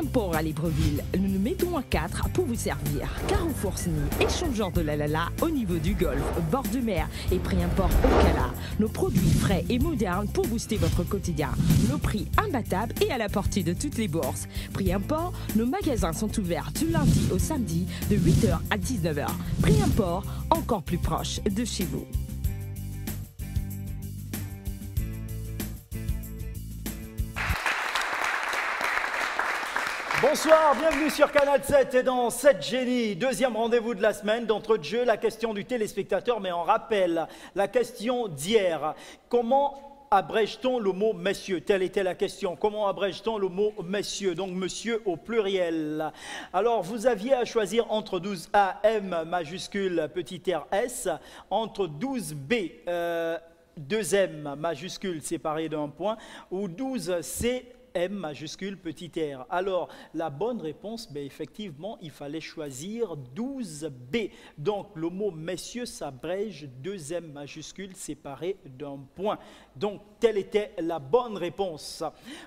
Port à Libreville, nous nous mettons à 4 pour vous servir. Carrefour Sny, échangeur de la Lala au niveau du golfe, bord de mer et prix import au Cala. Nos produits frais et modernes pour booster votre quotidien. Nos prix imbattables et à la portée de toutes les bourses. Prix import, nos magasins sont ouverts du lundi au samedi de 8h à 19h. Prix import, encore plus proche de chez vous. Bonsoir, bienvenue sur Canal 7 et dans 7 Génies, deuxième rendez-vous de la semaine. D'entrée de jeu, la question du téléspectateur, mais en rappel, la question d'hier. Comment abrège-t-on le mot messieurs? Telle était la question. Comment abrège-t-on le mot messieurs? Donc monsieur au pluriel. Alors vous aviez à choisir entre 12A, M majuscule, petit r, S, entre 12B, 2M majuscule séparé d'un point, ou 12C, M majuscule petit r. Alors, la bonne réponse, ben, effectivement, il fallait choisir 12B. Donc, le mot messieurs s'abrège 2M majuscule séparé d'un point. Donc, telle était la bonne réponse.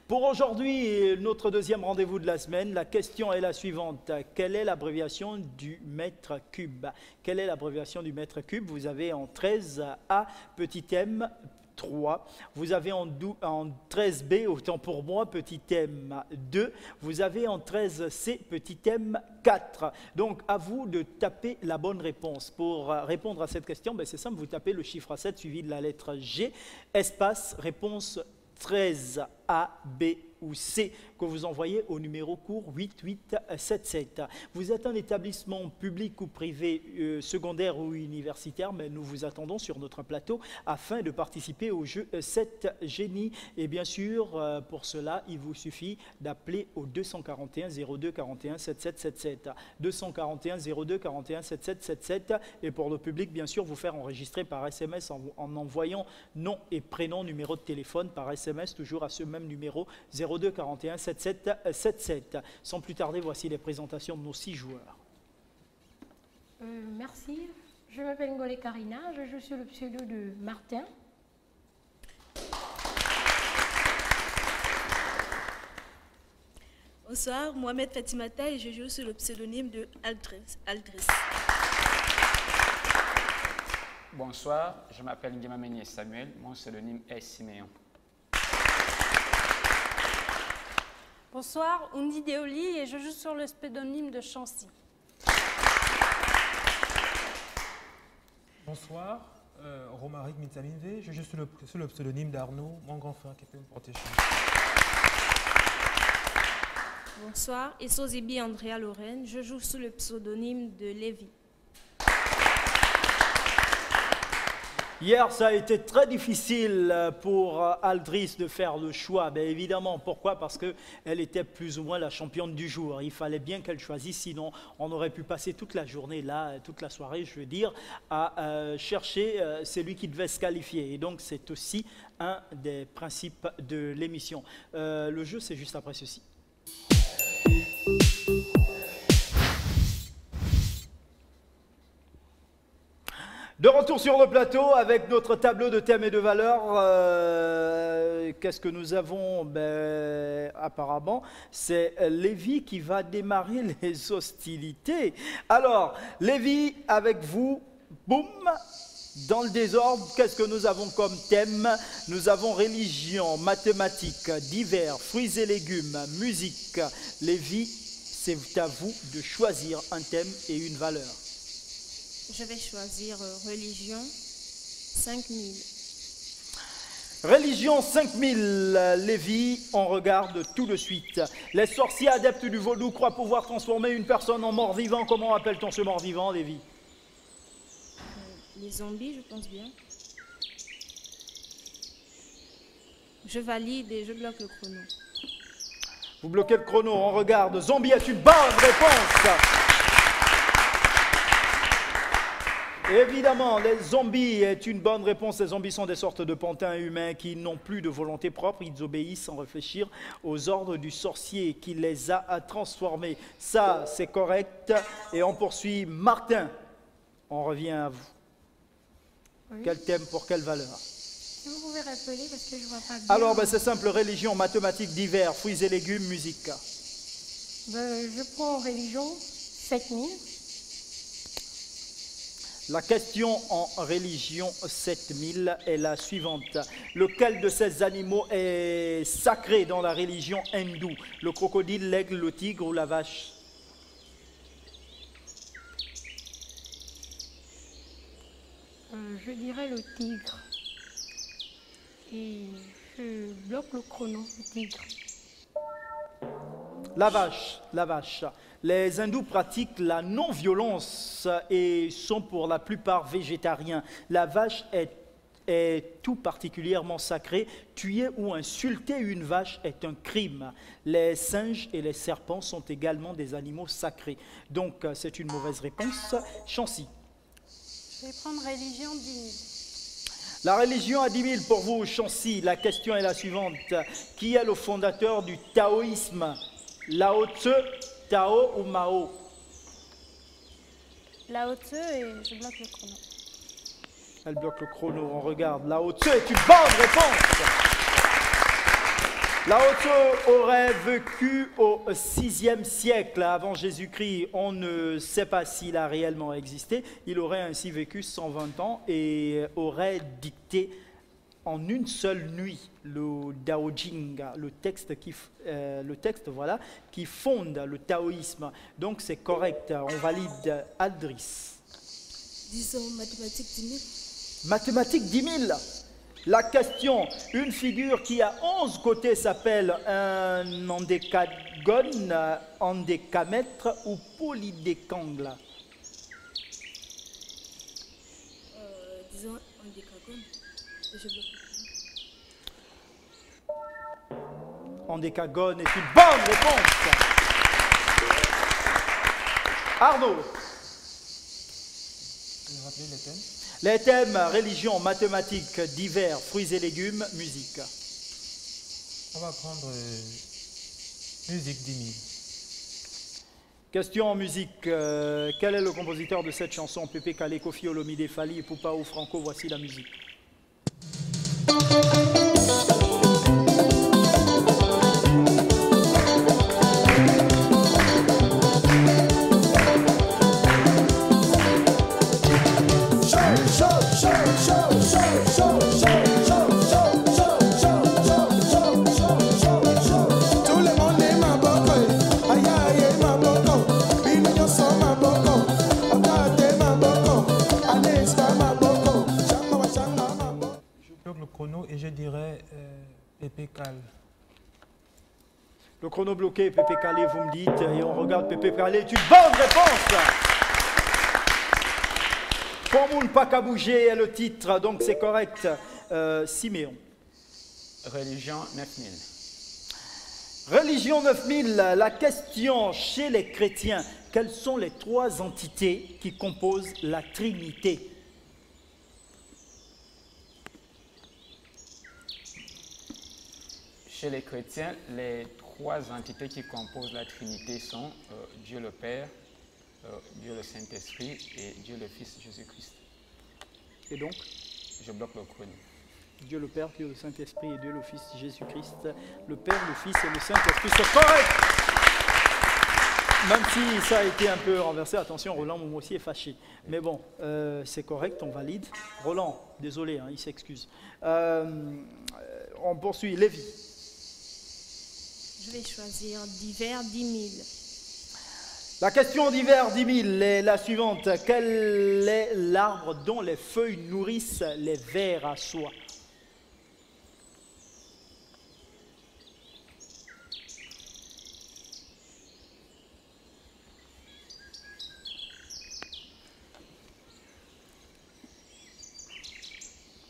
Pour aujourd'hui, notre deuxième rendez-vous de la semaine, la question est la suivante. Quelle est l'abréviation du mètre cube? Quelle est l'abréviation du mètre cube? Vous avez en 13A, petit m, 3. Vous avez en 13B, autant pour moi, petit m 2. Vous avez en 13C, petit m 4. Donc, à vous de taper la bonne réponse. Pour répondre à cette question, ben, c'est simple, vous tapez le chiffre 7 suivi de la lettre G, espace, réponse 13 A, B ou C, que vous envoyez au numéro court 8877. Vous êtes un établissement public ou privé, secondaire ou universitaire, mais nous vous attendons sur notre plateau afin de participer au jeu 7 Génies. Et bien sûr, pour cela, il vous suffit d'appeler au 241 02 41 7777. 241 02 41 7777. Et pour le public, bien sûr, vous faire enregistrer par SMS en envoyant nom et prénom, numéro de téléphone par SMS, toujours à ce même numéro 02 41 77 77. Sans plus tarder, voici les présentations de nos 6 joueurs. Merci. Je m'appelle Ngolé Karina, je joue sur le pseudo de Martin. Bonsoir, Mohamed Fatimata et je joue sous le pseudonyme de Aldris. Bonsoir, je m'appelle Nguema Samuel, mon pseudonyme est Siméon. Bonsoir, Undi Deoli et je joue sur le pseudonyme de Chancy. Bonsoir, Romaric Mitsaminve, je joue sur le pseudonyme d'Arnaud, mon grand frère qui peut me protéger. Bonsoir, Essozibi Andrea Lorraine, je joue sous le pseudonyme de Lévi. Hier, ça a été très difficile pour Aldris de faire le choix. Bien évidemment, pourquoi? Parce qu'elle était plus ou moins la championne du jour. Il fallait bien qu'elle choisisse, sinon on aurait pu passer toute la journée, là, toute la soirée, je veux dire, à chercher celui qui devait se qualifier. Et donc, c'est aussi un des principes de l'émission. Le jeu, c'est juste après ceci. De retour sur le plateau avec notre tableau de thèmes et de valeurs. Qu'est-ce que nous avons? Ben, apparemment, c'est Lévi qui va démarrer les hostilités. Alors, Lévi, avec vous, boum, dans le désordre, qu'est-ce que nous avons comme thème? Nous avons religion, mathématiques, divers, fruits et légumes, musique. Lévi, c'est à vous de choisir un thème et une valeur. Je vais choisir religion 5000. Religion 5000, Lévi, on regarde tout de suite. Les sorciers adeptes du vaudou croient pouvoir transformer une personne en mort-vivant. Comment appelle-t-on ce mort-vivant, Lévi? Les zombies, je pense bien. Je valide et je bloque le chrono. Vous bloquez le chrono, on regarde. Zombie est une bonne réponse. Évidemment, les zombies est une bonne réponse. Les zombies sont des sortes de pantins humains qui n'ont plus de volonté propre. Ils obéissent sans réfléchir aux ordres du sorcier qui les a transformés. Ça, c'est correct. Et on poursuit. Martin, on revient à vous. Oui. Quel thème pour quelle valeur? Si vous pouvez rappeler parce que je ne vois pas bien. Alors, ben, c'est simple. Religion, mathématiques, divers, fruits et légumes, musique. Je prends religion 7000. La question en religion 7000 est la suivante. Lequel de ces animaux est sacré dans la religion hindoue? Le crocodile, l'aigle, le tigre ou la vache? Je dirais le tigre. Et je bloque le chrono, le tigre. La vache, la vache. Les hindous pratiquent la non-violence et sont pour la plupart végétariens. La vache est tout particulièrement sacrée. Tuer ou insulter une vache est un crime. Les singes et les serpents sont également des animaux sacrés. Donc, c'est une mauvaise réponse. Chancy. Je vais prendre religion 10 000. La religion à 10 000 pour vous, Chancy. La question est la suivante. Qui est le fondateur du taoïsme? Lao Tzu, Tao ou Mao? Lao Tzu et je bloque le chrono. Elle bloque le chrono, on regarde. Lao Tzu est une bonne réponse. Lao Tzu aurait vécu au 6e siècle avant Jésus-Christ. On ne sait pas s'il a réellement existé. Il aurait ainsi vécu 120 ans et aurait dicté en une seule nuit le Dao Jing, le texte qui fonde le taoïsme. Donc c'est correct, on valide. Aldris. Disons mathématiques 10 000. Mathématiques 10 000. La question, une figure qui a 11 côtés s'appelle un endécagone, endécamètre ou polydécangle? Disons un décagone. Et je bloque. Endécagone est une bonne réponse. Arnaud. Je vais rappeler les thèmes. Les thèmes religion, mathématiques, divers, fruits et légumes, musique. On va prendre musique 10 000. Question en musique. Quel est le compositeur de cette chanson? Pépé Kalé, Kofi Olomide, Fali, Poupa ou Franco? Voici la musique. Et je dirais Pépé Cal. Le chrono bloqué, Pépé Calé, vous me dites, et on regarde Pépé Calé, est une bonne réponse. Pomoun Pakabouge est le titre, donc c'est correct. Siméon. Religion 9000. Religion 9000, la question chez les chrétiens, quelles sont les trois entités qui composent la Trinité? Chez les chrétiens, les trois entités qui composent la Trinité sont Dieu le Père, Dieu le Saint-Esprit et Dieu le Fils Jésus-Christ. Et donc? Je bloque le chrono. Dieu le Père, Dieu le Saint-Esprit et Dieu le Fils Jésus-Christ. Le Père, le Fils et le Saint-Esprit, c'est correct! Même si ça a été un peu renversé, attention, Roland, moi aussi, est fâché. Mais bon, c'est correct, on valide. Roland, désolé, hein, il s'excuse. On poursuit. Lévi. Je vais choisir divers 10 000. La question d'hiver 10 000 est la suivante. Quel est l'arbre dont les feuilles nourrissent les vers à soie?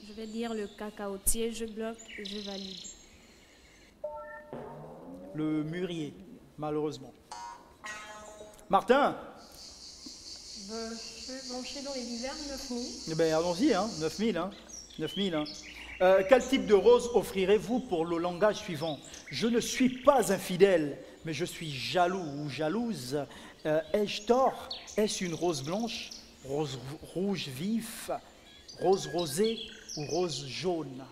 Je vais dire le cacaotier, je bloque et je valide. Le mûrier, malheureusement. Martin? Je vais brancher dans les divers 9000. Eh bien, allons-y, hein, 9000. Hein, 9000 hein. Quel type de rose offrirez-vous pour le langage suivant? Je ne suis pas infidèle, mais je suis jaloux ou jalouse. Ai-je tort? Est-ce une rose blanche, rose rouge vif, rose rosée ou rose jaune?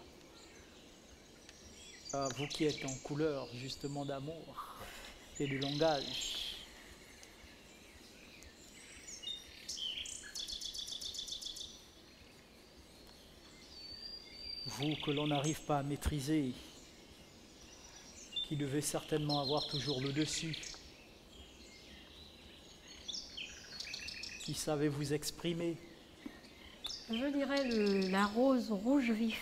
Vous qui êtes en couleur justement d'amour. et du langage. Vous que l'on n'arrive pas à maîtriser, qui devez certainement avoir toujours le dessus, qui savez vous exprimer. Je dirais la rose rouge vif.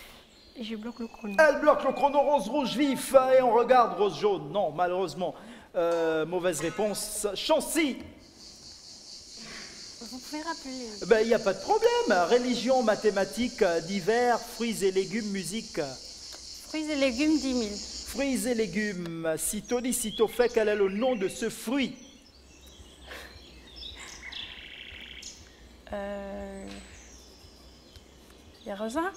Et je bloque le chrono. Elle bloque le chrono, rose rouge vif, et on regarde rose jaune. Non, malheureusement, mauvaise réponse. Chancy. Vous pouvez rappeler. Ben, il n'y a pas de problème. Religion, mathématiques, divers, fruits et légumes, musique. Fruits et légumes, 10 000. Fruits et légumes. Sitôt dit, sitôt fait, quel est le nom de ce fruit? Les raisins.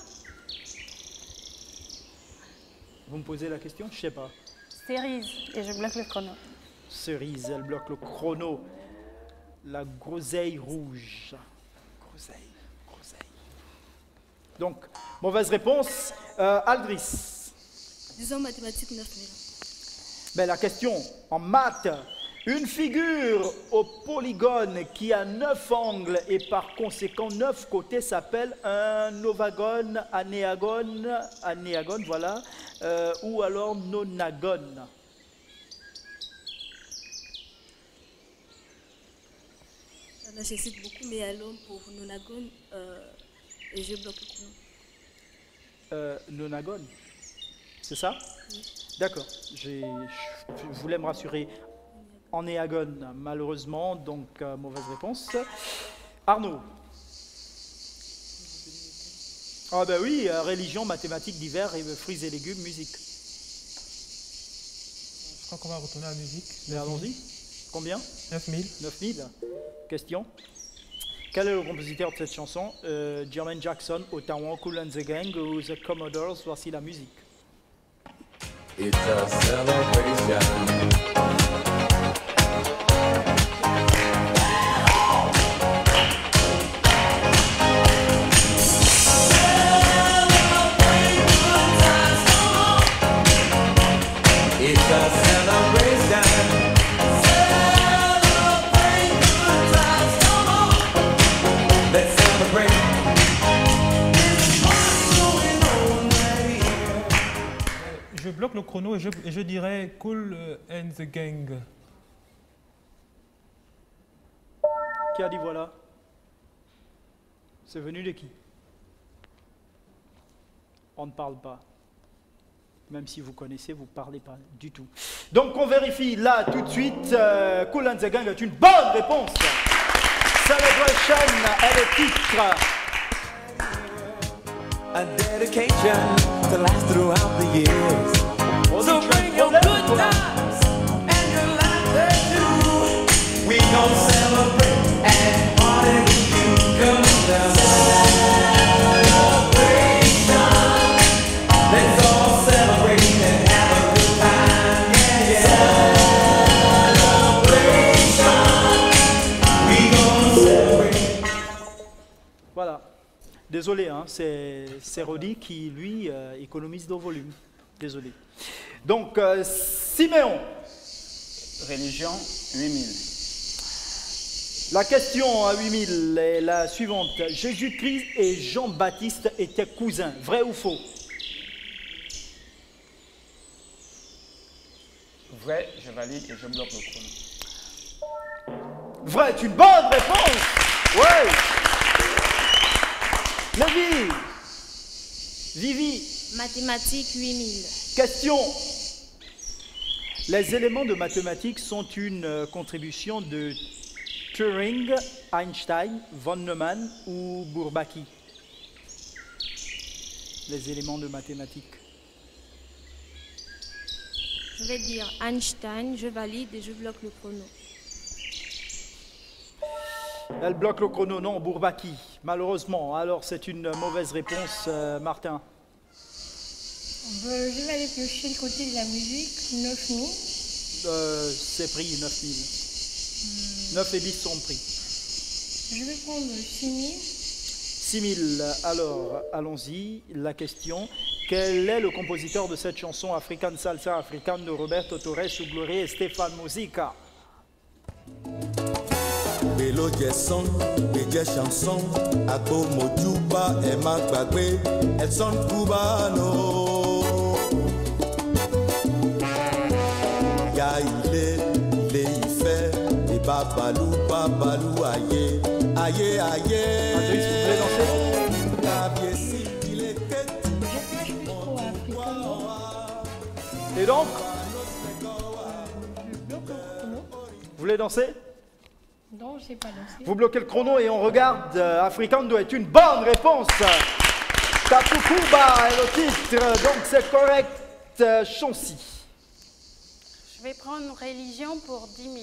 Vous me posez la question? Je ne sais pas. Cerise. Et je bloque le chrono. Cerise, elle bloque le chrono. La groseille rouge. Groseille, groseille. Donc, mauvaise réponse. Aldris. Disons mathématiques 9000. Ben, la question en maths. Une figure au polygone qui a 9 angles et par conséquent 9 côtés s'appelle un novagone, anéagone, voilà, ou alors nonagone. Ça nécessite beaucoup, mais alors pour nonagone, et je bloque le chrono. Nonagone, c'est ça? Oui. D'accord, je voulais me rassurer. En néagone, malheureusement, donc mauvaise réponse. Arnaud. Ah ben oui, religion, mathématiques, divers, et fruits et légumes, musique. Je crois qu'on va retourner à la musique. Mais allons-y. Combien? 9000. 9000. Question. Quel est le compositeur de cette chanson? Jermaine Jackson, Ottawa, Kool and the Gang ou The Commodores? Voici la musique. It's a celebration. Je bloque le chrono et je dirais Kool and the Gang. Qui a dit voilà? C'est venu de qui? On ne parle pas. Même si vous connaissez, vous ne parlez pas du tout. Donc on vérifie là tout de suite. Kool and the Gang est une bonne réponse. Celebration est le titre. A dedication to last throughout the years. So bring your good times and your laughter too. We gon' celebrate and party with you. Come down. Celebration. Let's all celebrate and have a good time. Yeah, yeah. Celebration. We gon' celebrate. Voilà. Désolé, hein, c'est Rodi qui, lui, économise de volume. Désolé. Donc, Siméon. Religion, 8000. La question à 8000 est la suivante. Jésus-Christ et Jean-Baptiste étaient cousins. Vrai ou faux? Vrai, je valide et je bloque le chrono. Vrai, c'est une bonne réponse. Ouais. Lévi. Vivi. Mathématiques 8000. Question. Les éléments de mathématiques sont une contribution de Turing, Einstein, von Neumann ou Bourbaki. Les éléments de mathématiques. Je vais dire Einstein, je valide et je bloque le chrono. Elle bloque le chrono, non, Bourbaki. Malheureusement, alors c'est une mauvaise réponse, Martin. Je vais aller piocher le côté de la musique, 9000. C'est pris, 9000. 9 et 10 sont pris. Je vais prendre 6000. 6000, alors allons-y. La question, Quel est le compositeur de cette chanson African Salsa African de Roberto Torres ou Gloria Estefan Musica? Mélodie jẹ́ son, et jẹ́ chanson, agbo mojuba ẹ má gbàgbé, ẹ son cubano. Ya ilé Ifẹ̀, et babalou ayé, ayé ayé. Andris, vous voulez danser? Kabiesi, il est Je suis trop africain. Et donc, Je bloque le chrono. vous voulez danser? Non, je sais pas danser. Vous bloquez le chrono et on regarde. African doit être une bonne réponse. Tapukuba est le titre, donc c'est correct. Chancy. Je vais prendre religion pour 10 000.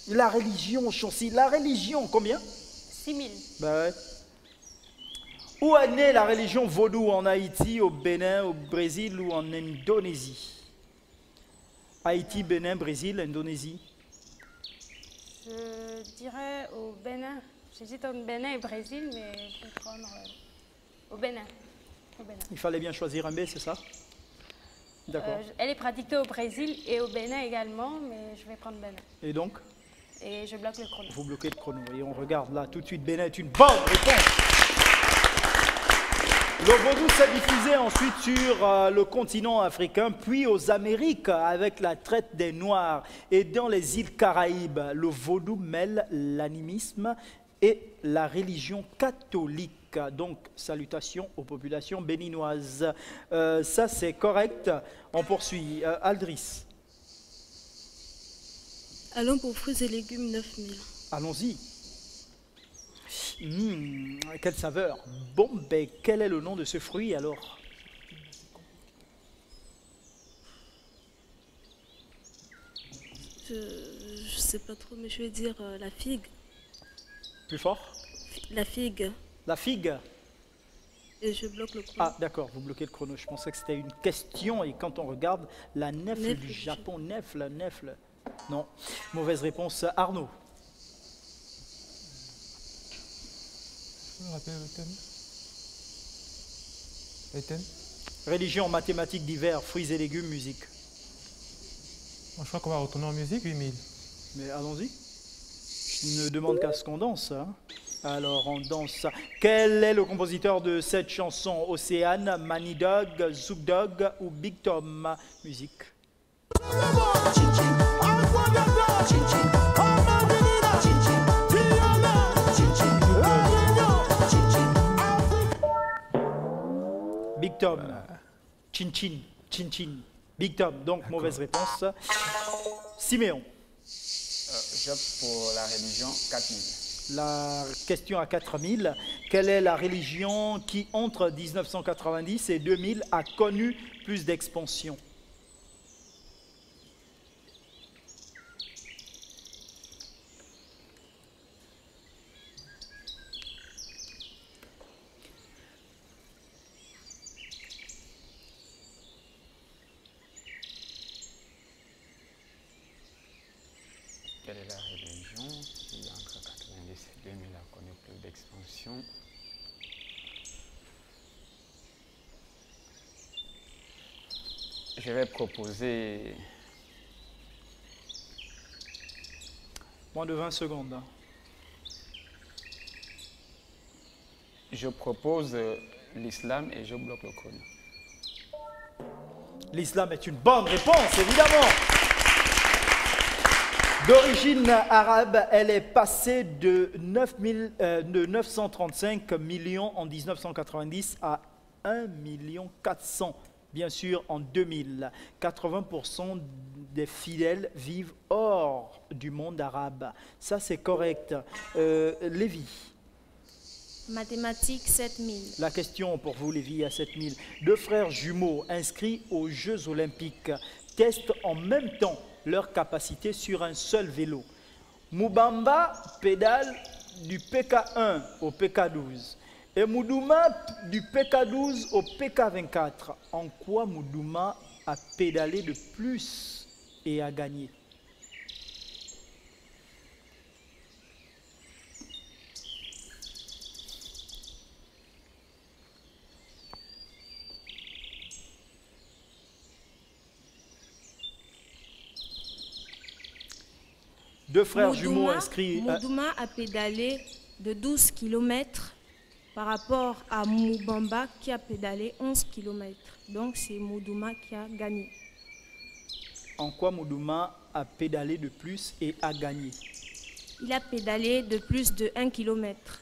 La religion, Chancy. La religion, combien? 6 000. Bah ouais. Où est née la religion vaudou? En Haïti, au Bénin, au Brésil ou en Indonésie? Haïti, Bénin, Brésil, Indonésie. Je dirais au Bénin. J'hésite entre Bénin et Brésil, mais je vais prendre au Bénin. Au Bénin. Il fallait bien choisir un B, c'est ça? D'accord. Elle est pratiquée au Brésil et au Bénin également, mais je vais prendre Bénin. Et donc, Et je bloque le chrono. vous bloquez le chrono. Et on regarde là, tout de suite, Bénin est une bonne réponse. Le vaudou s'est diffusé ensuite sur le continent africain, puis aux Amériques avec la traite des Noirs. Et dans les îles Caraïbes, le vaudou mêle l'animisme et la religion catholique. Donc, salutations aux populations béninoises. Ça, c'est correct. On poursuit. Aldris, Allons pour fruits et légumes 9 000. allons-y. Quelle saveur. Bon, ben, quel est le nom de ce fruit alors? Je sais pas trop, mais je vais dire la figue. Plus fort? La figue. La figue. Et je bloque le chrono. Ah, d'accord, vous bloquez le chrono. Je pensais que c'était une question. Et quand on regarde la nefle Nefle du du Japon, nefle. Non, mauvaise réponse. Arnaud. Je me rappelle le thème. Les thèmes. Religion, mathématiques, divers, fruits et légumes, musique. Moi, je crois qu'on va retourner en musique, 8000. Mais allons-y. Je ne demande qu'à ce qu'on danse. Hein. Alors, on danse. Quel est le compositeur de cette chanson? Océane, Manidog, Zouk Dog ou Big Tom? Musique. Big Tom. Chin Chin. Big Tom. Donc, mauvaise réponse. Siméon. J'opte pour la religion 4000. La question à 4000. Quelle est la religion qui, entre 1990 et 2000, a connu plus d'expansion? Quelle est la religion qui, entre 90 et 2000, a connu plus d'expansion? Je vais proposer Moins de 20 secondes. Hein. Je propose l'islam et je bloque le chrono. L'islam est une bonne réponse, évidemment. D'origine arabe, elle est passée de 935 millions en 1990 à 1 400 000, bien sûr, en 2000. 80% des fidèles vivent hors du monde arabe. Ça, c'est correct. Lévi, Mathématiques 7 000. la question pour vous, Lévi, à 7000. Deux frères jumeaux inscrits aux Jeux Olympiques testent en même temps leur capacité sur un seul vélo. Moubamba pédale du PK1 au PK12 et Moudouma du PK12 au PK24. En quoi Moudouma a pédalé de plus et a gagné? Deux frères jumeaux inscrits. Moudouma a pédalé de 12 km par rapport à Moubamba qui a pédalé 11 km. Donc c'est Moudouma qui a gagné. En quoi Moudouma a pédalé de plus et a gagné? Il a pédalé de plus de 1 km.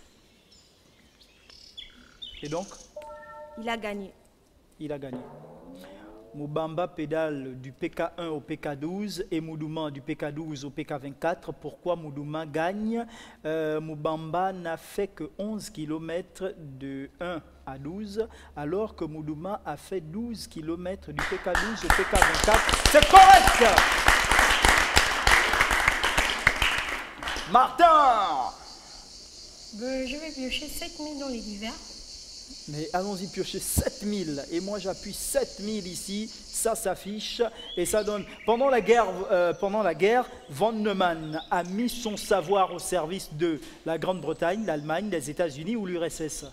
Et donc? Il a gagné. Il a gagné. Moubamba pédale du PK1 au PK12 et Moudouma du PK12 au PK24. Pourquoi Moudouma gagne? Moubamba n'a fait que 11 km de 1 à 12, alors que Moudouma a fait 12 km du PK12 au PK24. C'est correct! Martin! Je vais piocher 7000 dans les divers. Mais allons-y piocher 7000 et moi j'appuie 7000 ici, ça s'affiche et ça donne. Pendant la guerre, von Neumann a mis son savoir au service de la Grande-Bretagne, l'Allemagne, les États-Unis ou l'URSS.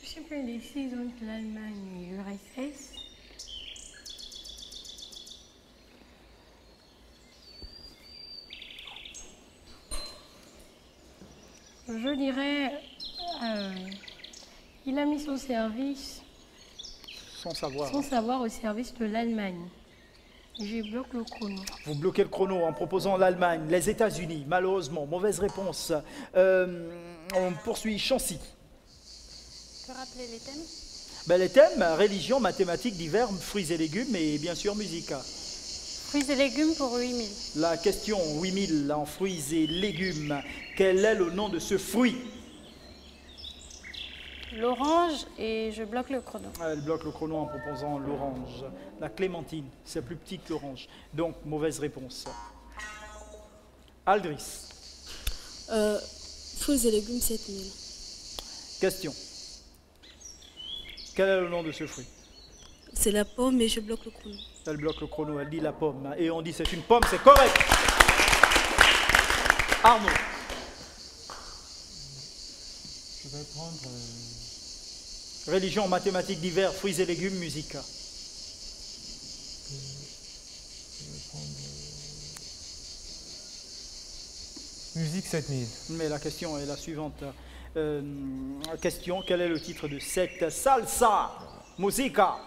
Je suis un peu indécise entre l'Allemagne et l'URSS. Je dirais, il a mis son service, Son savoir. son savoir au service de l'Allemagne. Je bloque le chrono. Vous bloquez le chrono en proposant l'Allemagne, les États-Unis. Malheureusement, mauvaise réponse. On poursuit Chancy. Tu peux rappeler les thèmes? Ben, les thèmes, religion, mathématiques, divers, fruits et légumes et bien sûr musique. Fruits et légumes pour 8000. La question 8000 en fruits et légumes. Quel est le nom de ce fruit? L'orange et je bloque le chrono. Elle bloque le chrono en proposant l'orange. La clémentine, c'est plus petit que l'orange. Donc, mauvaise réponse. Aldris. Fruits et légumes 7000. Question. Quel est le nom de ce fruit? C'est la pomme et je bloque le chrono. Elle bloque le chrono, elle dit la pomme. Et on dit c'est une pomme, c'est correct. Arnaud. Je vais prendre Religion, mathématiques, divers, fruits et légumes, musique. musique 7000. Mais la question est la suivante. Question, quel est le titre de cette salsa? Musica.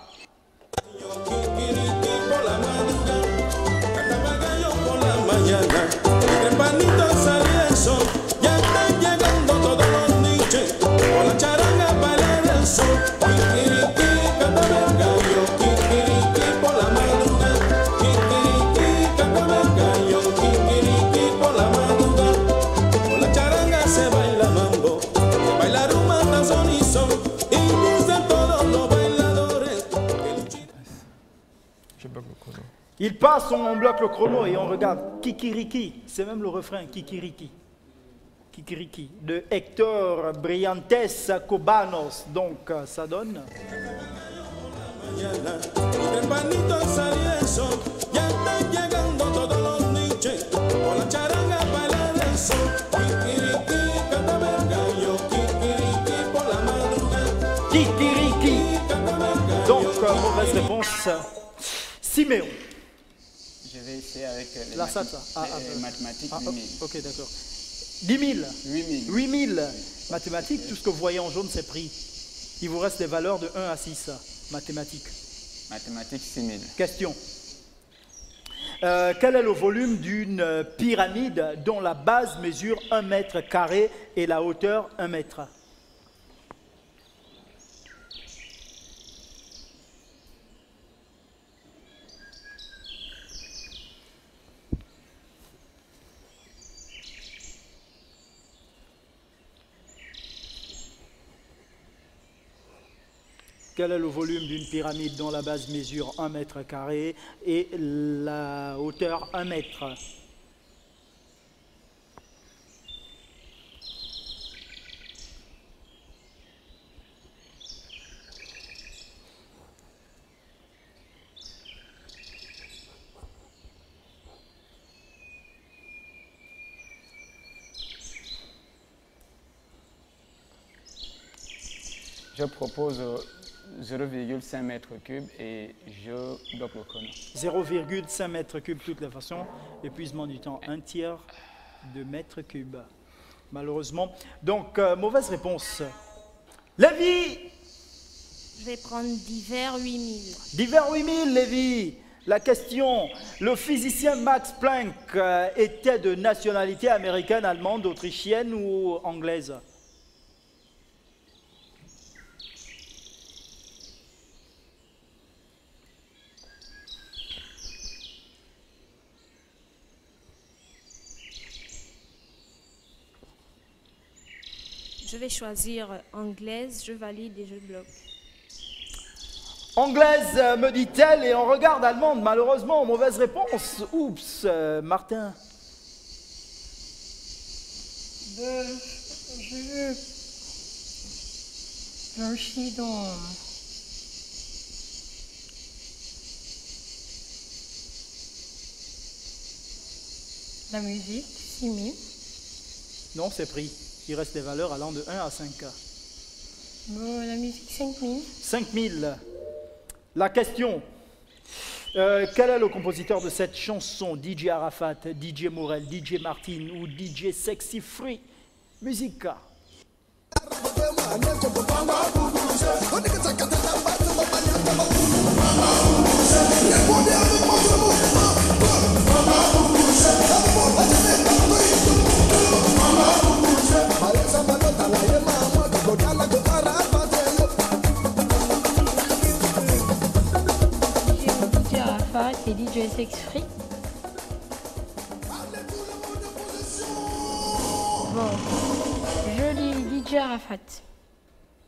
Il passe, on bloque le chrono et on regarde Kikiriki, c'est même le refrain, Kikiriki. Kikiriki, de Hector Brillantes Cobanos, donc ça donne... Kikiriki. Donc, mauvaise réponse. Siméon. Je vais essayer avec les, La salsa. mathématiques 8000. Ok, d'accord. 10 000. 8000. 8 000. Mathématiques, tout ce que vous voyez en jaune, c'est pris. Il vous reste des valeurs de 1 à 6. Mathématiques. Mathématiques 6000. Question. Quel est le volume d'une pyramide dont la base mesure 1 mètre carré et la hauteur 1 mètre? Quel est le volume d'une pyramide dont la base mesure 1 mètre carré et la hauteur 1 mètre? Je propose 0,5 mètres cubes et je bloque le chrono. 0,5 mètres cubes, de toutes les façons. Épuisement du temps, 1/3 de mètre cube. Malheureusement. Donc, mauvaise réponse. Lévi! Je vais prendre d'hiver 8000. D'hiver 8000, Lévi. La question, le physicien Max Planck était de nationalité américaine, allemande, autrichienne ou anglaise? Je vais choisir anglaise, je valide et je bloque. Anglaise, me dit-elle, et on regarde allemande, malheureusement, mauvaise réponse. Oups, Martin. Je suis dans la musique, 6000. Non, c'est pris. Il reste des valeurs allant de 1 à 5. Bon, la musique, 5000. 5000. La question. Quel est le compositeur de cette chanson? DJ Arafat, DJ Morel, DJ Martin ou DJ Sexy Free? Musica. DJ Arafat et DJ Sex Free. Bon, je lis DJ Arafat.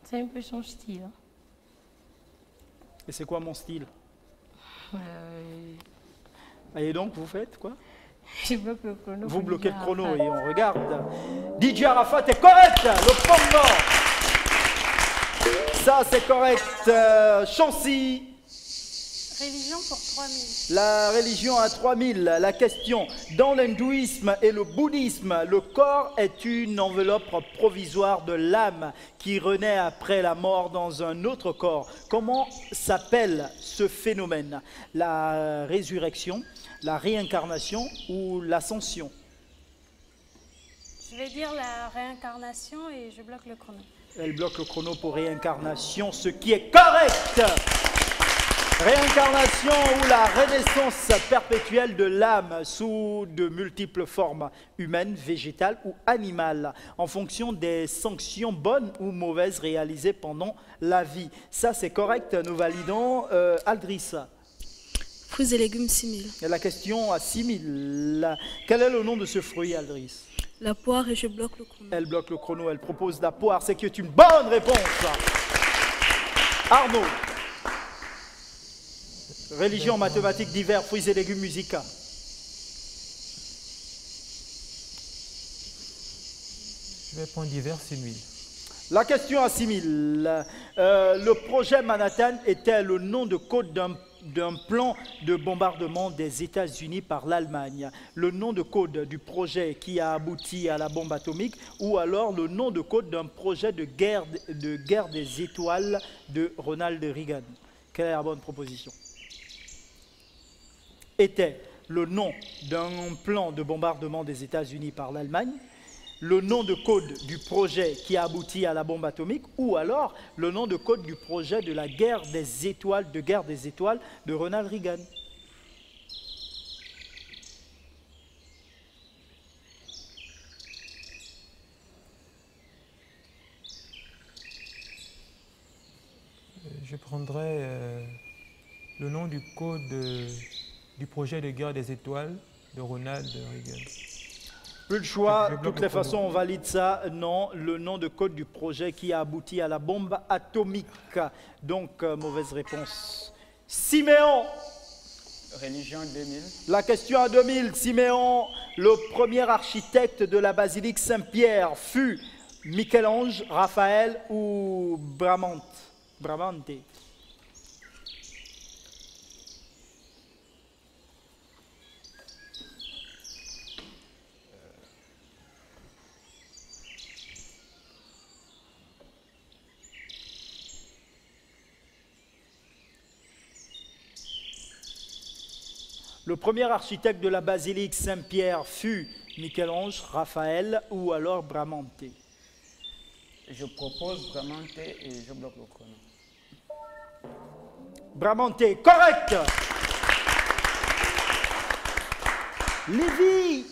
C'est un peu son style. Hein. Et c'est quoi mon style? Euh, Et donc, vous faites quoi? je bloque le chrono. Vous pour bloquez DJ le chrono Arafat. et on regarde. DJ Arafat est correct. Le Pongo. Ça, c'est correct. Chancy. Religion pour 3000. La religion à 3000. La question. Dans l'hindouisme et le bouddhisme, le corps est une enveloppe provisoire de l'âme qui renaît après la mort dans un autre corps. Comment s'appelle ce phénomène? La résurrection, la réincarnation ou l'ascension? Je vais dire la réincarnation et je bloque le chrono. Elle bloque le chrono pour réincarnation, ce qui est correct. Réincarnation ou la renaissance perpétuelle de l'âme sous de multiples formes, humaines, végétales ou animales, en fonction des sanctions bonnes ou mauvaises réalisées pendant la vie. Ça, c'est correct, nous validons. Aldrissa. Fruits et légumes 6000. Et la question à 6000. Quel est le nom de ce fruit, Aldris? La poire et je bloque le chrono. Elle bloque le chrono, elle propose la poire, c'est qui est une bonne réponse. Arnaud. Religion, mathématiques, divers, fruits et légumes, musica. Je vais prendre divers 6000. La question à 6000. Le projet Manhattan était le nom de code d'un plan de bombardement des États-Unis par l'Allemagne. Le nom de code du projet qui a abouti à la bombe atomique ou alors le nom de code d'un projet de guerre des étoiles de Ronald Reagan. Quelle est la bonne proposition? Était le nom d'un plan de bombardement des États-Unis par l'Allemagne, le nom de code du projet qui a abouti à la bombe atomique, ou alors le nom de code du projet de la guerre des étoiles, de Ronald Reagan. Je prendrai le nom du code du projet de guerre des étoiles de Ronald Reagan. Plus le choix, Je de bloque toutes le les chrono. façons, on valide ça. Non, le nom de code du projet qui a abouti à la bombe atomique. Donc, mauvaise réponse. Siméon, Religion 2000. la question à 2000. Siméon, le premier architecte de la basilique Saint-Pierre fut Michel-Ange, Raphaël ou Bramante? Le premier architecte de la basilique Saint-Pierre fut Michel-Ange, Raphaël ou alors Bramante. Je propose Bramante et je bloque le chrono. Bramante, correct. Lévi.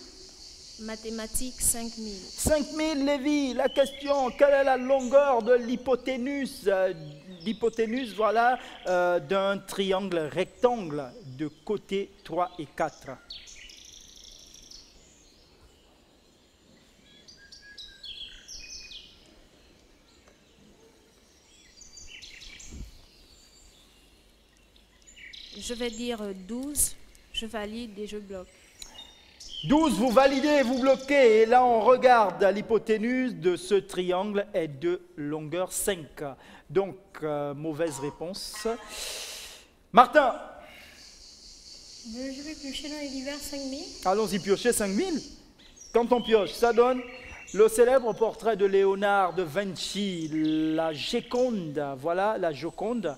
Mathématiques 5000. 5000, Lévi. La question, quelle est la longueur de l'hypoténuse voilà, d'un triangle rectangle de côté 3 et 4? Je vais dire 12. Je valide et je bloque. 12, vous validez, vous bloquez. Et là, on regarde l'hypoténuse de ce triangle est de longueur 5. Donc, mauvaise réponse. Martin. Je vais piocher dans l'univers 5000. Allons-y, piocher 5000. Quand on pioche, ça donne le célèbre portrait de Léonard de Vinci, la Joconde. Voilà, la Joconde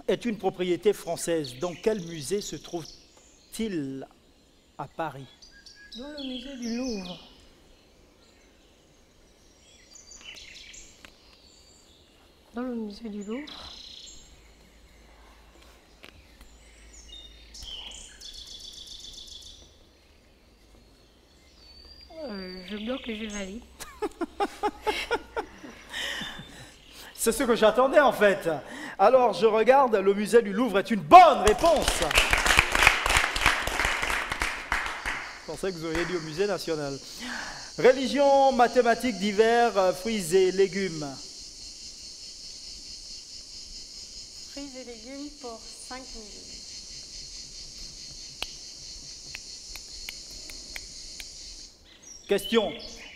est une propriété française. Dans quel musée se trouve-t-il à Paris? Dans le musée du Louvre. Dans le musée du Louvre. Je bloque et je valide. C'est ce que j'attendais en fait. Alors je regarde, le musée du Louvre est une bonne réponse. Je pensais que vous auriez dit au musée national. Religion, mathématiques divers, fruits et légumes. Fruits et légumes pour 5000. Question.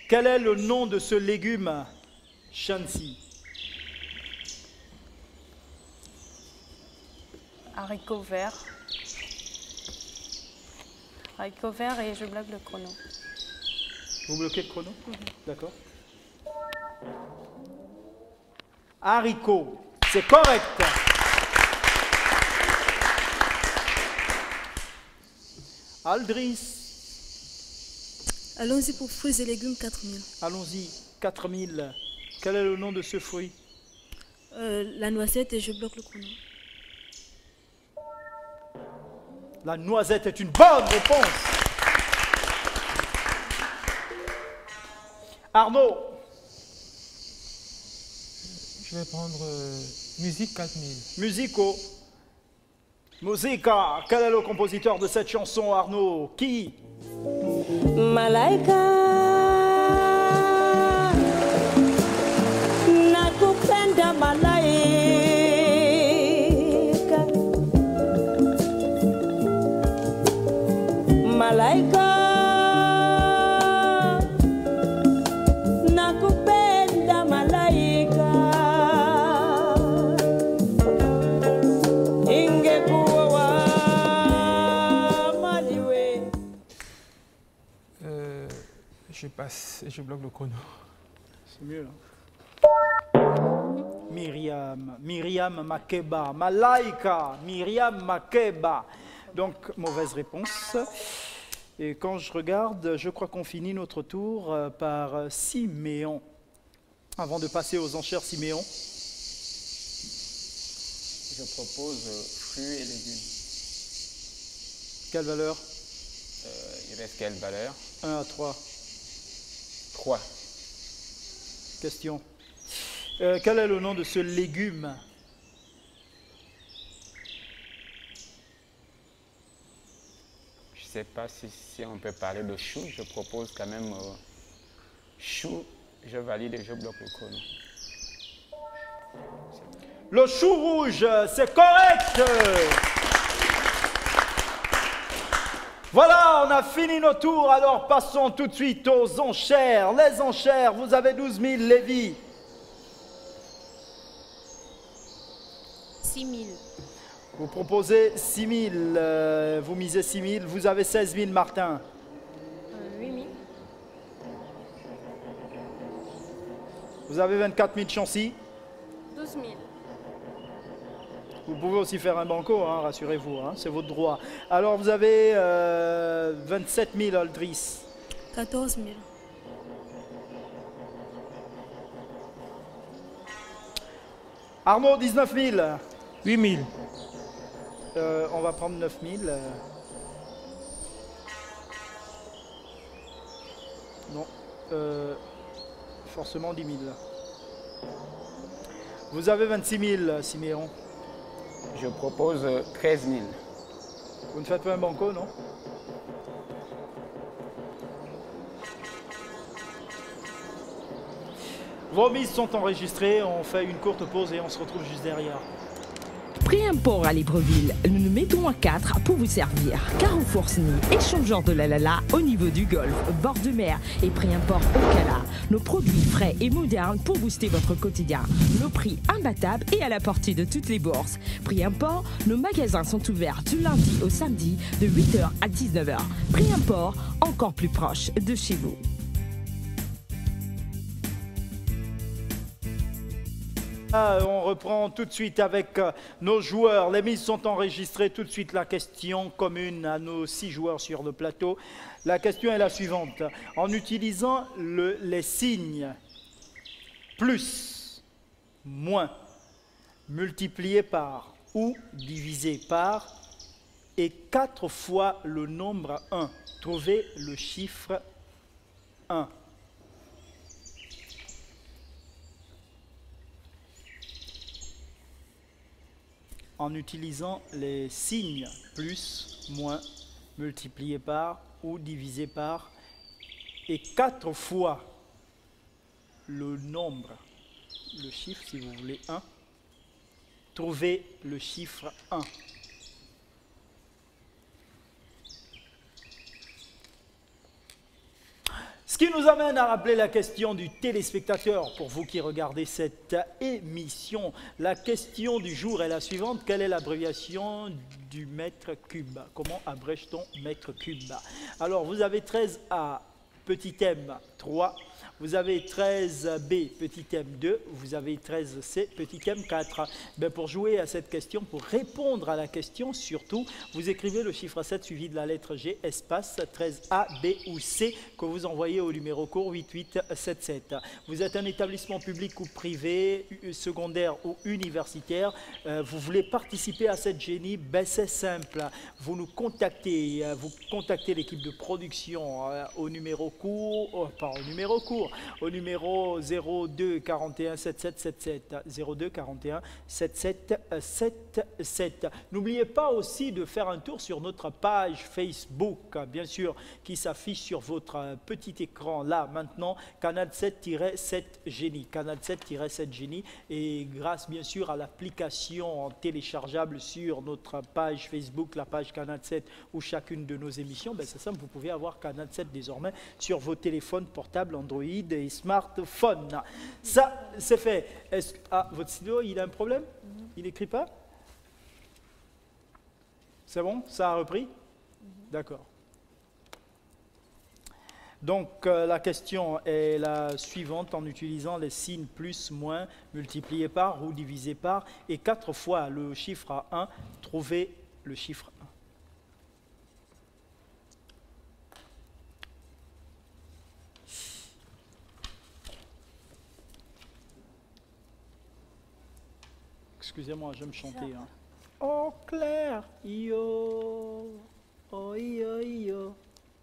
Quel est le nom de ce légume? Shansi. Haricots verts. Haricots verts et je bloque le chrono. Vous bloquez le chrono? D'accord. Haricots, c'est correct. Aldris. Allons-y pour fruits et légumes 4000. Allons-y, 4000. Quel est le nom de ce fruit? La noisette et je bloque le chrono. La noisette est une bonne réponse. Arnaud. Je vais prendre musique 4000. Musico. Musica. Quel est le compositeur de cette chanson, Arnaud? Qui? Malaika nakupenda malaika malaika nakupenda malaika ingekuwa maliwe. Je passe et je bloque le chrono. C'est mieux là. Myriam Makeba, Malaika, Myriam Makeba. Donc, mauvaise réponse. Et quand je regarde, je crois qu'on finit notre tour par Siméon. Avant de passer aux enchères, Siméon. Je propose fruits et légumes. Quelle valeur? Il reste quelle valeur? 1 à 3. 3. Question. Quel est le nom de ce légume? Je ne sais pas si on peut parler de chou. Je propose quand même chou. Je valide et je bloque le chrono. Le chou rouge, c'est correct. Voilà, on a fini nos tours. Alors passons tout de suite aux enchères. Les enchères, vous avez 12 000, Lévi. 6 000. Vous proposez 6 000, vous misez 6 000, vous avez 16 000, Martin. 8 000. Vous avez 24 000, Chancy. 12 000. Vous pouvez aussi faire un banco, hein, rassurez-vous, hein, c'est votre droit. Alors vous avez 27 000, Aldris. 14 000. Arnaud, 19 000. 8 000. On va prendre 9 000. Non. Forcément 10 000. Vous avez 26 000, Siméon. Je propose 13 000. Vous ne faites pas un banco, non? Vos mises sont enregistrées. On fait une courte pause et on se retrouve juste derrière. Prix import à Libreville, nous nous mettons à 4 pour vous servir. Carrefour Sny, échangeur de la Lala au niveau du golfe, bord de mer et prix import au Cala. Nos produits frais et modernes pour booster votre quotidien. Nos prix imbattables et à la portée de toutes les bourses. Prix import, nos magasins sont ouverts du lundi au samedi de 8h à 19h. Prix import, encore plus proche de chez vous. On reprend tout de suite avec nos joueurs. Les mises sont enregistrées. Tout de suite, la question commune à nos 6 joueurs sur le plateau. La question est la suivante. En utilisant les signes plus, moins, multiplié par ou divisé par et 4 fois le nombre 1, trouvez le chiffre 1. En utilisant les signes plus, moins, multiplié par ou divisé par et 4 fois le nombre, le chiffre si vous voulez 1, trouvez le chiffre 1. Ce qui nous amène à rappeler la question du téléspectateur. Pour vous qui regardez cette émission, la question du jour est la suivante. Quelle est l'abréviation du mètre cube? Comment abrège-t-on mètre cube? Alors, vous avez 13A, petit m, 3. Vous avez 13B, petit m, 2. Vous avez 13C, petit m, 4. Ben pour jouer à cette question, pour répondre à la question, surtout, vous écrivez le chiffre 7 suivi de la lettre G, espace 13A, B ou C, que vous envoyez au numéro court 8877. Vous êtes un établissement public ou privé, secondaire ou universitaire. Vous voulez participer à cette génie, ben c'est simple. Vous nous contactez, l'équipe de production au numéro court, au numéro 02 41 7777 02 41 7777. N'oubliez pas aussi de faire un tour sur notre page Facebook, bien sûr, qui s'affiche sur votre petit écran là maintenant, Canal 7-7 Génie, Canal 7-7 Génie, et grâce bien sûr à l'application téléchargeable sur notre page Facebook, la page Canal 7 ou chacune de nos émissions, ben c'est simple, vous pouvez avoir Canal 7 désormais sur vos téléphones portables Android et smartphones. Ça, c'est fait. Votre stylo, il a un problème? Il n'écrit pas? C'est bon? Ça a repris? D'accord. Donc, la question est la suivante. En utilisant les signes plus, moins, multiplié par ou divisé par et 4 fois le chiffre 1, trouvez le chiffre 1. Excusez-moi, j'aime chanter. Hein. Oh Claire, yo, oh yo yo,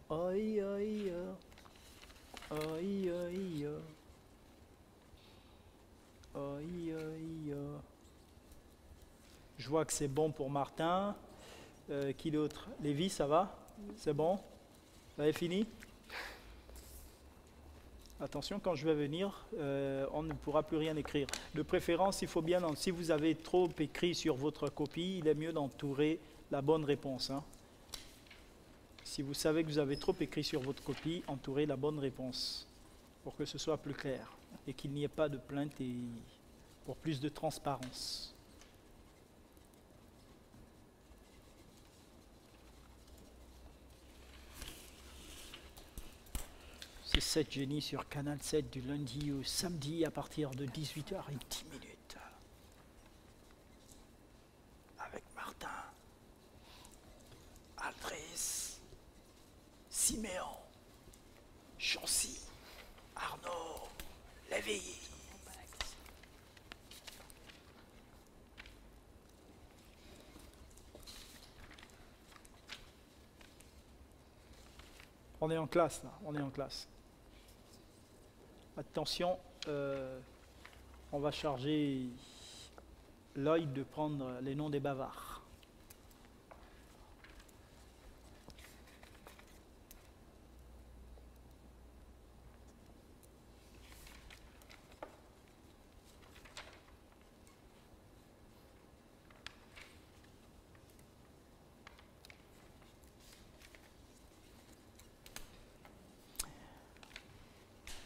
oh yo yo, oh yo yo, oh yo yo. Je vois que c'est bon pour Martin. Qui d'autre? Lévi, ça va? C'est bon? Vous avez fini? Attention, quand je vais venir, on ne pourra plus rien écrire. De préférence, il faut bien, si vous avez trop écrit sur votre copie, il est mieux d'entourer la bonne réponse. Hein. Si vous savez que vous avez trop écrit sur votre copie, entourez la bonne réponse pour que ce soit plus clair et qu'il n'y ait pas de plainte et pour plus de transparence. C'est 7 Génie sur Canal 7 du lundi au samedi à partir de 18h et 10 minutes. Siméon, Chancy, Arnaud, Lévi. On est en classe là, on est en classe. Attention, on va charger l'œil de prendre les noms des bavards.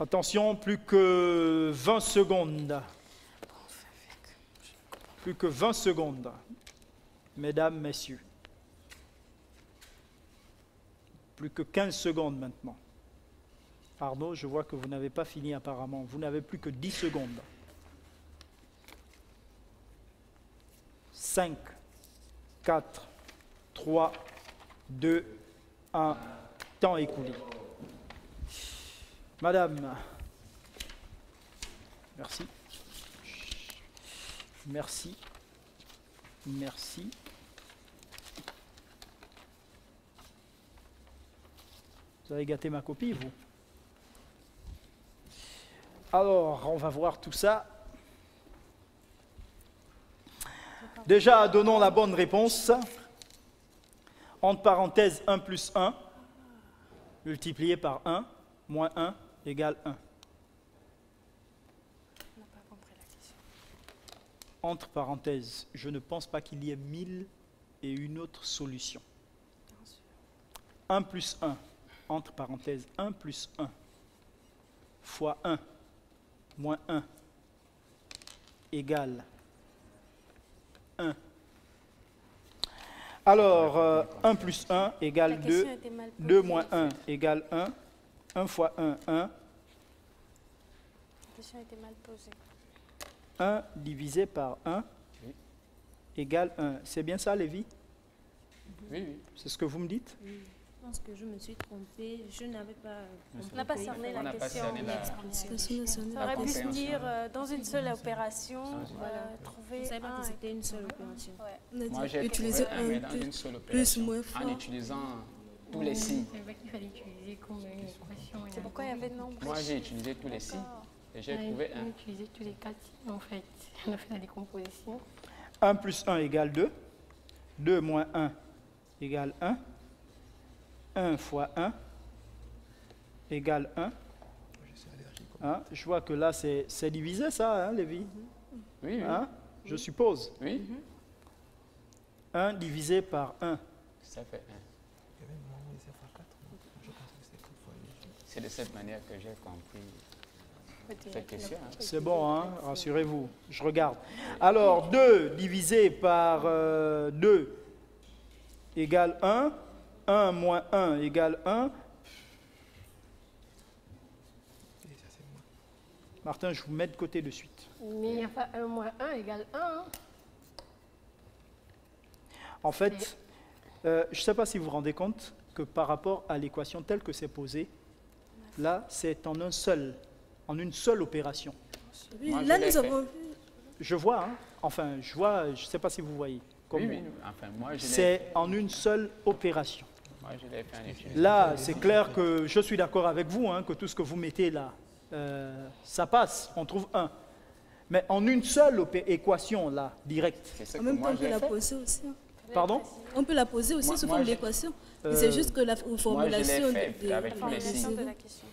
Attention, plus que 20 secondes. Plus que 20 secondes. Mesdames, messieurs. Plus que 15 secondes maintenant. Arnaud, je vois que vous n'avez pas fini apparemment. Vous n'avez plus que 10 secondes. 5, 4, 3, 2, 1. Temps écoulé. Madame, merci. Merci. Merci. Vous avez gâté ma copie, vous. Alors, on va voir tout ça. Déjà, donnons la bonne réponse. Entre parenthèses, 1 plus 1, multiplié par 1, moins 1, égale 1. Entre parenthèses, je ne pense pas qu'il y ait 1000 et une autre solution. 1 plus 1, entre parenthèses, 1 plus 1, fois 1, moins 1, égale 1. Alors, 1 plus 1 égale 2, 2 moins 1 égale 1, 1 fois 1, 1. La question était mal posée. 1 divisé par 1 égale 1. C'est bien ça, Lévi? Oui, oui. C'est ce que vous me dites? Je pense que je me suis trompée. Je n'avais pas compris. On n'a pas cerné la question. Ça aurait pu se dire dans une seule opération, trouver Je ne savais pas un que c'était une seule opération. Ouais. Moi, j'ai Utiliser trouvé un, mais dans une seule opération, en utilisant tous les signes. C'est vrai qu'il fallait utiliser comme une équation. C'est pourquoi il y avait de nombreux. Moi, j'ai utilisé tous les signes et j'ai trouvé On a un. utilisé tous les 4 signes en fait. On a fait la décomposition. 1 plus 1 égale 2. 2 moins 1 égale 1. 1 fois 1 égale 1. Hein? Je vois que là, c'est divisé ça, hein, Lévi? Oui, oui. Hein? Je suppose. Oui, 1 divisé par 1. ça fait 1. C'est de cette manière que j'ai compris cette question. Hein. C'est bon, hein? Rassurez-vous. Je regarde. Alors, 2 divisé par 2 égale 1. 1 moins 1 égale 1. Martin, je vous mets de côté de suite. Mais il n'y a pas 1 moins 1 égale 1. Hein. En fait, je ne sais pas si vous vous rendez compte que par rapport à l'équation telle que c'est posée, là, c'est en une seule opération. Oui, Moi, là, je l'ai nous fait. avons vu. Je vois, hein? Enfin, je vois, je ne sais pas si vous voyez. Comme Oui, oui. Enfin, moi, je l'ai c'est fait. en une seule opération. Moi, je l'ai fait en utilisant. Là, c'est clair que je suis d'accord avec vous, hein, que tout ce que vous mettez là, ça passe, on trouve 1. Mais en une seule équation, là, directe. C'est ce En que même temps, moi, on peut j'ai la fait. poser aussi. Pardon? On peut la poser aussi Moi- sous moi, forme j'ai- d'équation. Mais c'est juste que la Moi, je l'ai formulation fait avec tous les signes. Formulation de la question.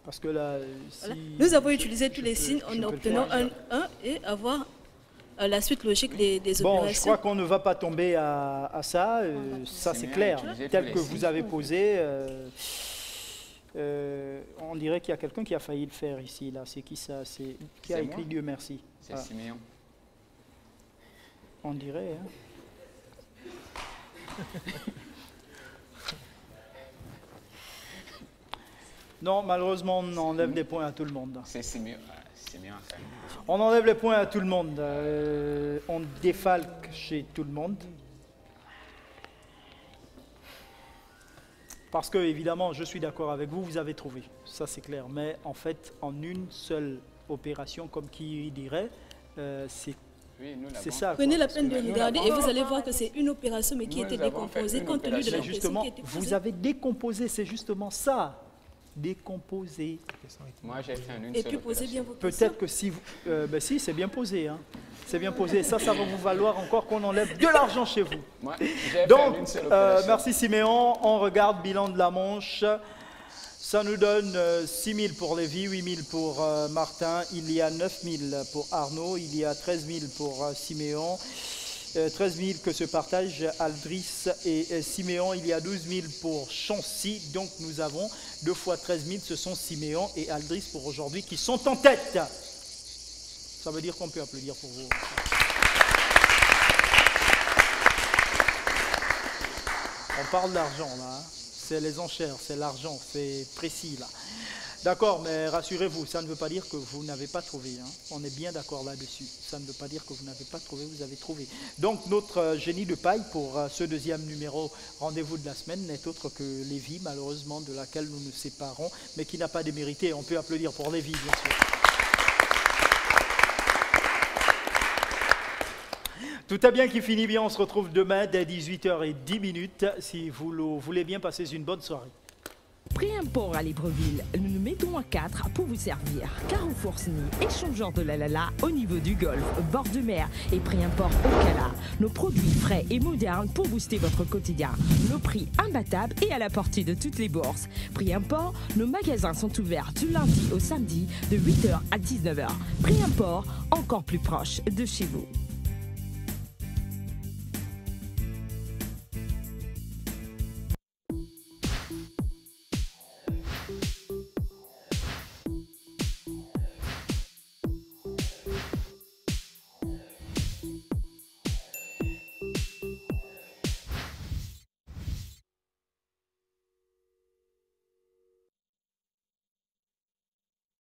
Parce que là, si Voilà. Nous avons utilisé tous je les peux- signes je en peux le obtenant faire. un et avoir la suite logique des Bon, je opérations. crois qu'on ne va pas tomber à ça, ça c'est mieux clair. d'utiliser Tel tous que les vous signes. avez posé, on dirait qu'il y a quelqu'un qui a failli le faire ici. Là, c'est qui ça? C'est qui a C'est écrit moi. Dieu merci? C'est Ah, Siméon. on dirait. Hein. Non, malheureusement, on enlève des points à tout le monde. C'est Siméon. Siméon, ça. On enlève les points à tout le monde. On défalque chez tout le monde. Parce que, évidemment, je suis d'accord avec vous, vous avez trouvé, ça c'est clair. Mais en fait, en une seule opération, comme qui dirait, c'est ça. Prenez la peine de regarder et vous allez voir que c'est une opération, mais qui était décomposée compte tenu de la question justement, qui était posée. vous avez décomposé, c'est justement ça. Décomposé. Moi, j'ai fait en une Et seule puis posez bien vos questions. Peut-être que si vous... ben si, c'est bien posé. Hein. C'est bien posé. Ça va vous valoir encore qu'on enlève de l'argent chez vous. Moi, j'ai fait Donc, en une seule opération. merci Siméon. On regarde bilan de la Manche. Ça nous donne 6 000 pour Lévi, 8 000 pour Martin. Il y a 9 000 pour Arnaud. Il y a 13 000 pour Siméon. 13 000 que se partagent Aldris et Siméon. Il y a 12 000 pour Chancy. Donc nous avons 2 fois 13 000. Ce sont Siméon et Aldris pour aujourd'hui qui sont en tête. Ça veut dire qu'on peut applaudir pour vous. On parle d'argent là. Hein. C'est les enchères, c'est l'argent, c'est précis là. D'accord, mais rassurez-vous, ça ne veut pas dire que vous n'avez pas trouvé. Hein. On est bien d'accord là-dessus. Ça ne veut pas dire que vous n'avez pas trouvé, vous avez trouvé. Donc notre génie de paille pour ce deuxième numéro rendez-vous de la semaine n'est autre que Lévi, malheureusement, de laquelle nous nous séparons, mais qui n'a pas démérité. On peut applaudir pour Lévi, bien sûr. Tout est bien qui finit bien, on se retrouve demain dès 18h10 si vous voulez bien passer une bonne soirée. Pré-import à Libreville, nous nous mettons à 4 pour vous servir. Carrefour Sny, échangeur de la Lala au niveau du golfe, bord de mer et pré-import au Cala. Nos produits frais et modernes pour booster votre quotidien. Nos prix imbattables et à la portée de toutes les bourses. Pré-import, nos magasins sont ouverts du lundi au samedi de 8h à 19h. Pré-import, encore plus proche de chez vous.